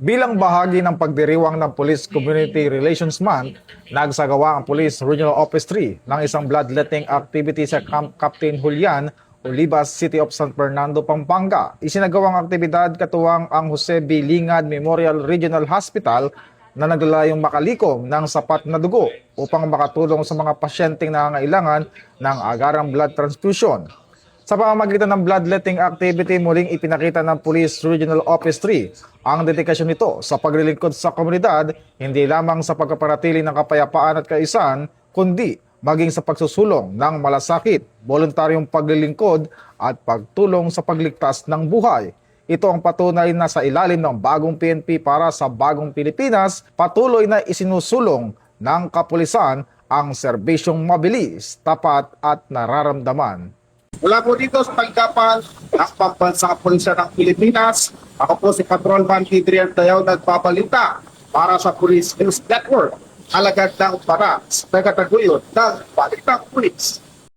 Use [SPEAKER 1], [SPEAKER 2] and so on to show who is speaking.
[SPEAKER 1] Bilang bahagi ng pagdiriwang ng Police Community Relations Month, nagsagawa ang Police Regional Office 3 ng isang bloodletting activity sa Camp Captain Julian, Olivas, City of San Fernando, Pampanga. Isinagawang aktibidad katuwang ang Jose B. Lingad Memorial Regional Hospital na naglalayong makalikom ng sapat na dugo upang makatulong sa mga pasyenteng nangangailangan ng agarang blood transfusion. Sa pamamagitan ng bloodletting activity, muling ipinakita ng Police Regional Office 3 ang dedikasyon nito sa paglilingkod sa komunidad, hindi lamang sa pagpapanatili ng kapayapaan at kaisan, kundi maging sa pagsusulong ng malasakit, voluntaryong paglilingkod at pagtulong sa pagligtas ng buhay. Ito ang patunay na sa ilalim ng bagong PNP para sa bagong Pilipinas, patuloy na isinusulong ng kapulisan ang serbisyong mabilis, tapat at nararamdaman.
[SPEAKER 2] Mula po dito sa tanggapan ng Pambansang Pulisya ng Pilipinas, ako po si Patrol Van Adrian Tayaw nagpabalita para sa Police News Network. Alagad ng para sa tagataguyod ng Balitang Pulis.